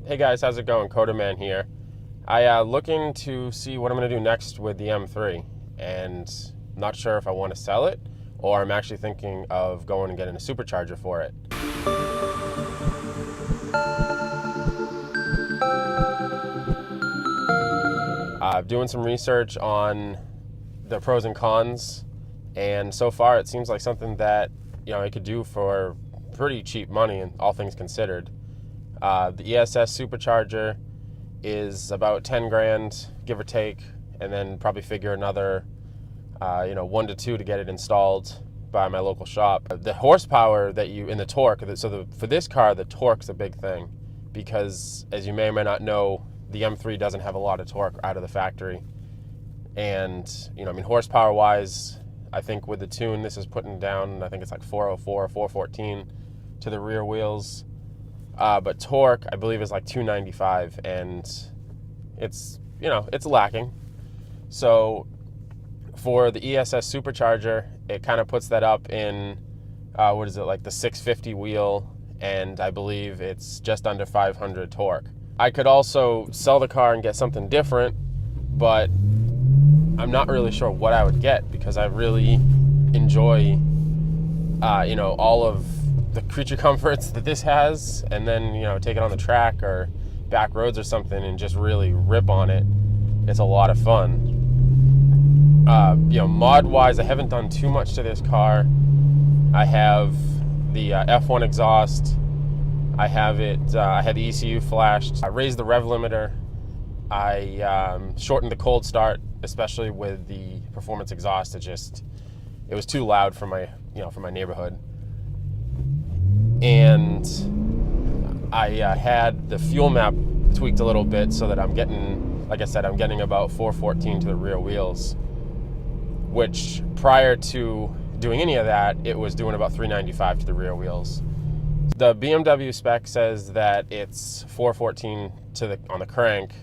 Hey guys, how's it going? CoderMan here. Looking to see what I'm going to do next with the M3, and not sure if I want to sell it or I'm actually thinking of going and getting a supercharger for it. Doing some research on the pros and cons, and so far it seems like something that I could do for pretty cheap money, and all things considered. The ESS supercharger is about 10 grand, give or take, and then probably figure another 1 to 2 to get it installed by my local shop. The horsepower and the torque, for this car, the torque's a big thing, because as you may or may not know, the M3 doesn't have a lot of torque out of the factory. And horsepower wise, I think with the tune, this is putting down, I think it's like 404 or 414 to the rear wheels. But torque, I believe, is like 295, and it's lacking. So for the ESS supercharger, it kind of puts that up in, like the 650 wheel, and I believe it's just under 500 torque. I could also sell the car and get something different, but I'm not really sure what I would get, because I really enjoy, all of the creature comforts that this has, and then take it on the track or back roads or something and just really rip on it. It's a lot of fun. Mod wise, I haven't done too much to this car. I have the F1 exhaust. I have it. I had the ECU flashed. I raised the rev limiter. I shortened the cold start, especially with the performance exhaust. It was too loud for my neighborhood. And I had the fuel map tweaked a little bit so that I'm getting, like I said, I'm getting about 414 to the rear wheels, which prior to doing any of that, it was doing about 395 to the rear wheels. The BMW spec says that it's 414 on the crank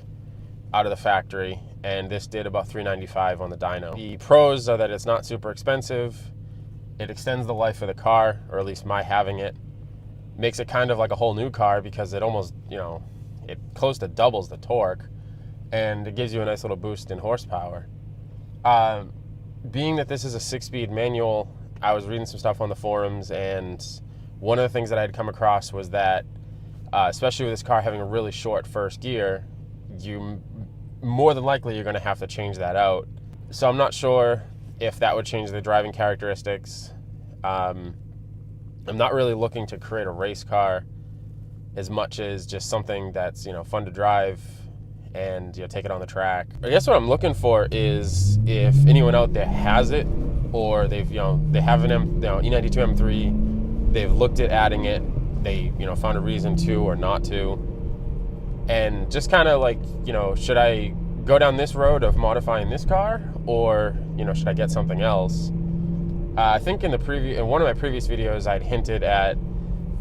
out of the factory, and this did about 395 on the dyno. The pros are that it's not super expensive. It extends the life of the car, or at least my having it. Makes it kind of like a whole new car, because it almost, it close to doubles the torque, and it gives you a nice little boost in horsepower. Being that this is a 6-speed manual, I was reading some stuff on the forums, and one of the things that I had come across was that, especially with this car having a really short first gear, more than likely you're going to have to change that out. So I'm not sure if that would change the driving characteristics. I'm not really looking to create a race car as much as just something that's fun to drive and take it on the track. I guess what I'm looking for is if anyone out there has it, or they have an E92 M3, they've looked at adding it, they found a reason to or not to, and just kind of like should I go down this road of modifying this car, or should I get something else? I think in one of my previous videos, I'd hinted at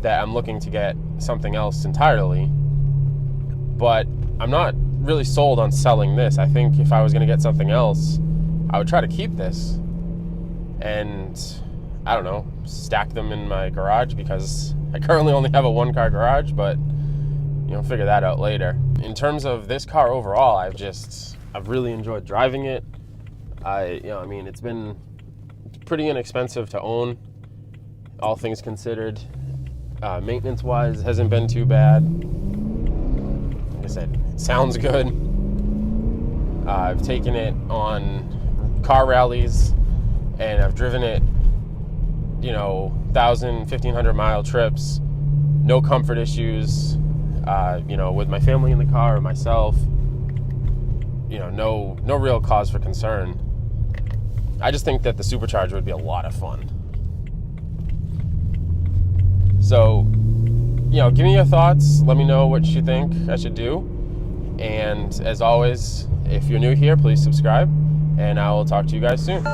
that I'm looking to get something else entirely, but I'm not really sold on selling this. I think if I was going to get something else, I would try to keep this and, I don't know, stack them in my garage, because I currently only have a 1-car garage, but figure that out later. In terms of this car overall, I've really enjoyed driving it. It's been pretty inexpensive to own, all things considered. Maintenance wise, hasn't been too bad. Like I said, it sounds good. I've taken it on car rallies, and I've driven it 1,000, 1,500 mile trips, no comfort issues, with my family in the car or myself, no real cause for concern. I just think that the supercharger would be a lot of fun. So, give me your thoughts. Let me know what you think I should do. And as always, if you're new here, please subscribe, and I will talk to you guys soon.